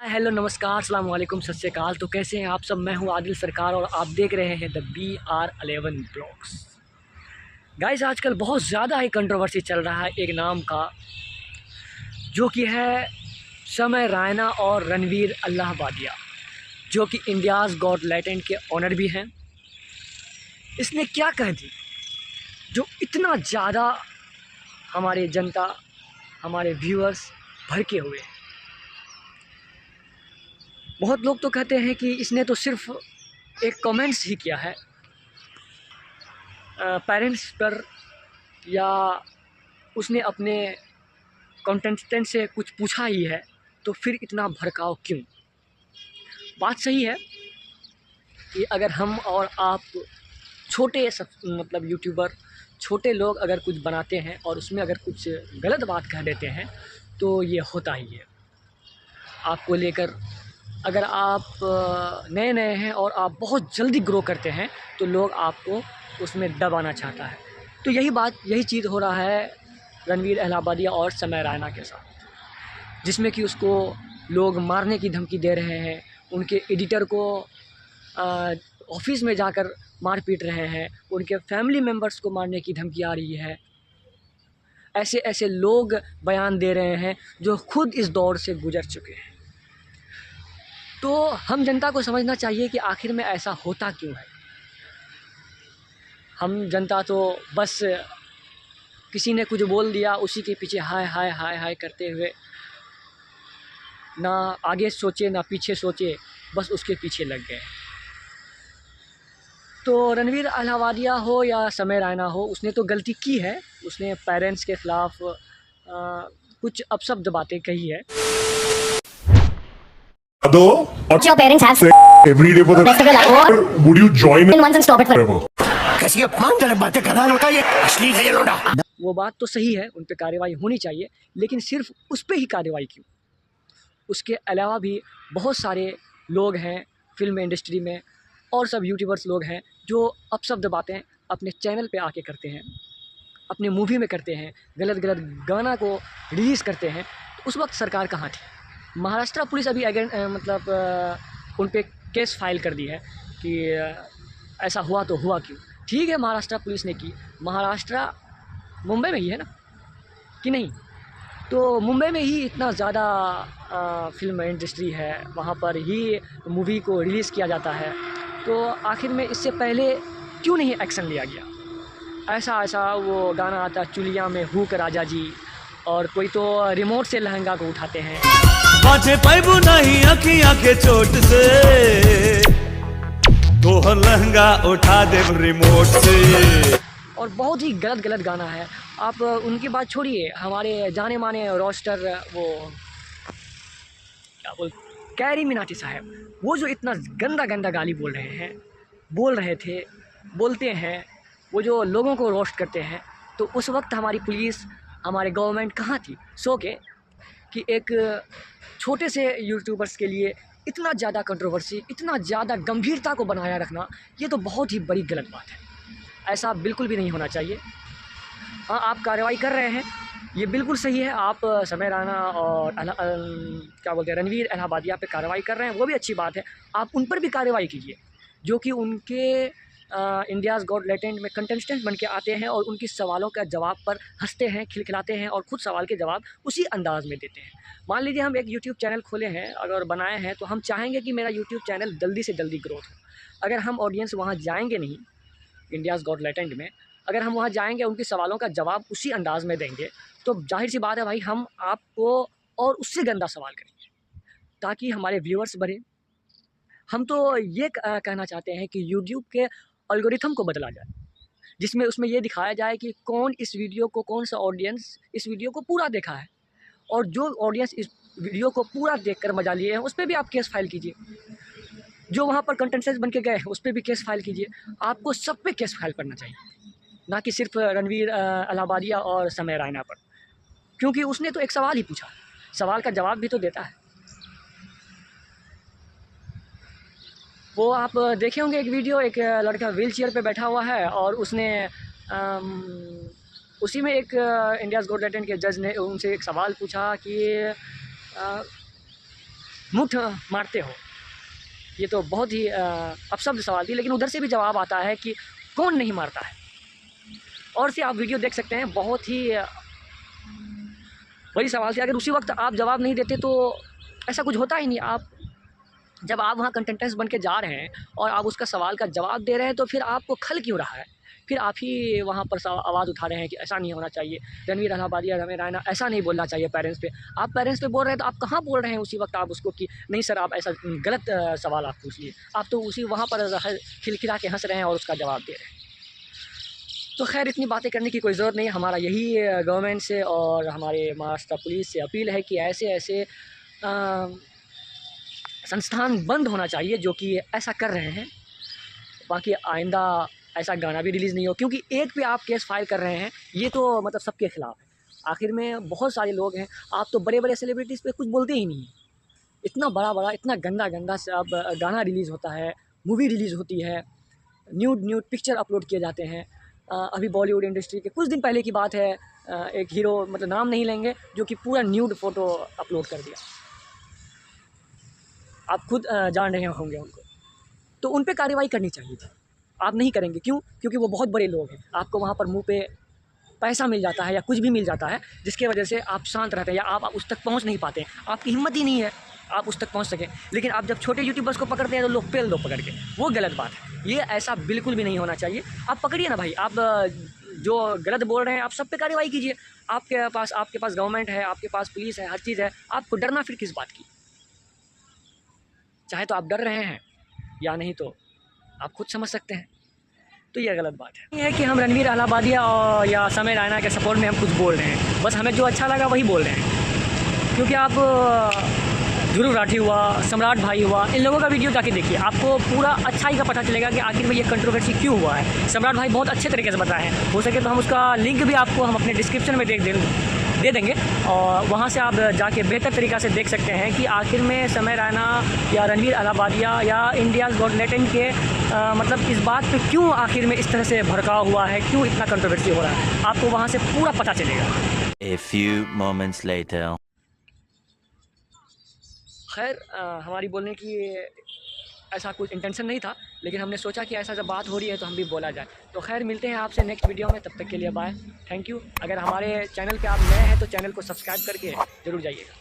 Hello नमस्कार अस्सलाम वालेकुम सत श्री अकाल। तो कैसे हैं आप सब। मैं हूं आदिल सरकार और आप देख रहे हैं द BR11 ब्लॉग्स। गाइस आजकल बहुत ज़्यादा ही कंट्रोवर्सी चल रहा है एक नाम का, जो कि है समय रैना और रणवीर अल्लाहबादिया, जो कि इंडियाज़ गॉट टैलेंट के ऑनर भी हैं। इसने क्या कह दी जो इतना ज़्यादा हमारे जनता, हमारे व्यूअर्स भड़के हुए हैं। बहुत लोग तो कहते हैं कि इसने तो सिर्फ एक कमेंट्स ही किया है पेरेंट्स पर, या उसने अपने कंटेस्टेंट से कुछ पूछा ही है, तो फिर इतना भड़काव क्यों। बात सही है कि अगर हम और आप छोटे मतलब यूट्यूबर, छोटे लोग अगर कुछ बनाते हैं और उसमें अगर कुछ गलत बात कह देते हैं तो ये होता ही है। आपको लेकर अगर आप नए नए हैं और आप बहुत जल्दी ग्रो करते हैं तो लोग आपको उसमें दबाना चाहता है। तो यही चीज़ हो रहा है रणवीर अल्लाहबादिया और समय रैना के साथ, जिसमें कि उसको लोग मारने की धमकी दे रहे हैं, उनके एडिटर को ऑफिस में जाकर मार पीट रहे हैं, उनके फैमिली मेम्बर्स को मारने की धमकी आ रही है। ऐसे ऐसे लोग बयान दे रहे हैं जो खुद इस दौर से गुजर चुके हैं। तो हम जनता को समझना चाहिए कि आखिर में ऐसा होता क्यों है। हम जनता तो बस किसी ने कुछ बोल दिया उसी के पीछे हाय हाय हाय हाय करते हुए, ना आगे सोचे ना पीछे सोचे, बस उसके पीछे लग गए। तो रणवीर अल्लाहबादिया हो या समय रैना हो, उसने तो गलती की है। उसने पेरेंट्स के ख़िलाफ़ कुछ अपशब्द बातें कही है। Your parents have every day for the rest of your life. or would you join In once and stop it forever. कैसी अपमानजनक बातें कर रहा है लड़का, ये असली है ये लोडा। वो बात तो सही है, उन पे कार्रवाई होनी चाहिए, लेकिन सिर्फ उस पे ही कार्रवाई क्यों। उसके अलावा भी बहुत सारे लोग हैं फिल्म इंडस्ट्री में और सब यूट्यूबर्स लोग हैं जो अपशब्द बातें अपने चैनल पे आके करते हैं, अपने मूवी में करते हैं, गलत गलत गाना को रिलीज़ करते हैं। तो उस वक्त सरकार कहाँ थी। महाराष्ट्र पुलिस अभी उन पे केस फाइल कर दी है कि ऐसा हुआ तो हुआ क्यों। ठीक है, महाराष्ट्र पुलिस ने की। महाराष्ट्र मुंबई में ही है ना कि नहीं, तो मुंबई में ही इतना ज़्यादा फिल्म इंडस्ट्री है, वहाँ पर ही मूवी को रिलीज़ किया जाता है। तो आखिर में इससे पहले क्यों नहीं एक्शन लिया गया। ऐसा वो गाना आता चुलिया में हुक राजा जी, और कोई तो रिमोट से लहंगा को उठाते हैं। बाजे पैबू नहीं अखियां के चोट से, तोहर लहंगा उठा दे रिमोट से। और बहुत ही गलत गलत गाना है। आप उनकी बात छोड़िए, हमारे जाने माने रोस्टर वो क्या कैरी मिनाटी साहब, वो जो इतना गंदा गंदा गाली बोल रहे थे, बोलते हैं, वो जो लोगों को रोस्ट करते हैं। तो उस वक्त हमारी पुलिस, हमारे गवर्नमेंट कहाँ थी सो के कि एक छोटे से यूट्यूबर्स के लिए इतना ज़्यादा कंट्रोवर्सी, इतना ज़्यादा गंभीरता को बनाया रखना, ये तो बहुत ही बड़ी गलत बात है। ऐसा बिल्कुल भी नहीं होना चाहिए। हाँ, आप कार्रवाई कर रहे हैं, ये बिल्कुल सही है। आप समय रैना और क्या बोलते हैं रणवीर अल्लाहबादिया पे कार्रवाई कर रहे हैं, वो भी अच्छी बात है। आप उन पर भी कार्रवाई कीजिए जो कि उनके इंडियाज़ गॉट टैलेंट में कंटेस्टेंट बन के आते हैं और उनकी सवालों का जवाब पर हंसते हैं, खिलखिलाते हैं और ख़ुद सवाल के जवाब उसी अंदाज़ में देते हैं। मान लीजिए हम एक यूट्यूब चैनल खोले हैं अगर बनाए हैं, तो हम चाहेंगे कि मेरा यूट्यूब चैनल जल्दी से जल्दी ग्रोथ हो। अगर हम ऑडियंस वहाँ जाएंगे नहीं, इंडियाज़ गॉट टैलेंट में अगर हम वहाँ जाएंगे, उनके सवालों का जवाब उसी अंदाज़ में देंगे, तो जाहिर सी बात है भाई, हम आपको और उससे गंदा सवाल करेंगे ताकि हमारे व्यूअर्स बढ़े। हम तो ये कहना चाहते हैं कि यूट्यूब के एल्गोरिथम को बदला जाए, जिसमें उसमें ये दिखाया जाए कि कौन इस वीडियो को, कौन सा ऑडियंस इस वीडियो को पूरा देखा है, और जो ऑडियंस इस वीडियो को पूरा देखकर मजा लिए हैं उस पर भी आप केस फाइल कीजिए। जो वहाँ पर कंटेस्टेंट बन के गए हैं उस पर भी केस फाइल कीजिए। आपको सब पे केस फाइल करना चाहिए, ना कि सिर्फ रणवीर अल्लाहबादिया और समय रैना पर, क्योंकि उसने तो एक सवाल ही पूछा, सवाल का जवाब भी तो देता है। वो आप देखे होंगे एक वीडियो, एक लड़का व्हील चेयर पर बैठा हुआ है और उसने उसी में एक इंडियाज़ गॉट टैलेंट के जज ने उनसे एक सवाल पूछा कि मुठ मारते हो? ये तो बहुत ही अपशब्द सवाल थी, लेकिन उधर से भी जवाब आता है कि कौन नहीं मारता है। और से आप वीडियो देख सकते हैं, बहुत ही वही सवाल थी। अगर उसी वक्त आप जवाब नहीं देते तो ऐसा कुछ होता ही नहीं। आप जब आप वहाँ कंटेस्टेंट बन के जा रहे हैं और आप उसका सवाल का जवाब दे रहे हैं तो फिर आपको खल क्यों रहा है? फिर आप ही वहाँ पर आवाज़ उठा रहे हैं कि ऐसा नहीं होना चाहिए, रणवीर अलाहाबादी, रमेश रैना ऐसा नहीं बोलना चाहिए पेरेंट्स पे। आप पेरेंट्स पे बोल रहे हैं तो आप कहाँ बोल रहे हैं उसी वक्त आप उसको कि नहीं सर आप ऐसा गलत सवाल आप पूछ लिए। आप तो उसी वहाँ पर खिलखिला के हंस रहे हैं और उसका जवाब दे रहे हैं। तो खैर इतनी बातें करने की कोई ज़रूरत नहीं। हमारा यही गवर्नमेंट से और हमारे महाराष्ट्र पुलिस से अपील है कि ऐसे ऐसे संस्थान बंद होना चाहिए जो कि ऐसा कर रहे हैं। बाकी आइंदा ऐसा गाना भी रिलीज़ नहीं हो, क्योंकि एक पे आप केस फाइल कर रहे हैं, ये तो मतलब सबके ख़िलाफ़ है। आखिर में बहुत सारे लोग हैं, आप तो बड़े बड़े सेलिब्रिटीज़ पे कुछ बोलते ही नहीं हैं। इतना बड़ा इतना गंदा से अब गाना रिलीज़ होता है, मूवी रिलीज़ होती है, न्यूड पिक्चर अपलोड किए जाते हैं। अभी बॉलीवुड इंडस्ट्री के कुछ दिन पहले की बात है, एक हीरो मतलब नाम नहीं लेंगे, जो कि पूरा न्यूड फ़ोटो अपलोड कर दिया। आप खुद जान रहे होंगे उनको, तो उन पे कार्रवाई करनी चाहिए थी। आप नहीं करेंगे, क्यों? क्योंकि वो बहुत बड़े लोग हैं। आपको वहाँ पर मुंह पे पैसा मिल जाता है या कुछ भी मिल जाता है, जिसके वजह से आप शांत रहते हैं या आप उस तक पहुँच नहीं पाते हैं। आपकी हिम्मत ही नहीं है आप उस तक पहुँच सकें। लेकिन आप जब छोटे यूट्यूबर्स को पकड़ते हैं तो लोग पेल दो पकड़ के, वो गलत बात है। ये ऐसा बिल्कुल भी नहीं होना चाहिए। आप पकड़िए ना भाई, आप जो गलत बोल रहे हैं आप सब पे कार्रवाई कीजिए। आपके पास गवर्नमेंट है, आपके पास पुलिस है, हर चीज़ है। आपको डरना फिर किस बात की? चाहे तो आप डर रहे हैं या नहीं तो आप खुद समझ सकते हैं। तो ये गलत बात है। ये है कि हम रणवीर अलाहाबादिया और या समय रैना के सपोर्ट में हम कुछ बोल रहे हैं, बस हमें जो अच्छा लगा वही बोल रहे हैं। क्योंकि आप ध्रुव राठी हुआ, सम्राट भाई हुआ, इन लोगों का वीडियो जाके देखिए, आपको पूरा अच्छाई का पता चलेगा कि आखिर में ये कंट्रोवर्सी क्यों हुआ है। सम्राट भाई बहुत अच्छे तरीके से बताए हैं, हो सके तो हम उसका लिंक भी आपको हम अपने डिस्क्रिप्शन में दे देंगे और वहाँ से आप जाके बेहतर तरीक़ा से देख सकते हैं कि आखिर में समय रैना या रणवीर अलाहाबादिया या इंडियाज़ गॉट टैलेंट के मतलब इस बात पे क्यों आखिर में इस तरह से भड़काव हुआ है, क्यों इतना कंट्रोवर्सी हो रहा है, आपको वहाँ से पूरा पता चलेगा। A few moments later. खैर हमारी बोलने की ऐसा कुछ इंटेंशन नहीं था, लेकिन हमने सोचा कि ऐसा जब बात हो रही है तो हम भी बोला जाए। तो खैर मिलते हैं आपसे नेक्स्ट वीडियो में, तब तक के लिए बाय, थैंक यू। अगर हमारे चैनल पे आप नए हैं तो चैनल को सब्सक्राइब करके ज़रूर जाइएगा।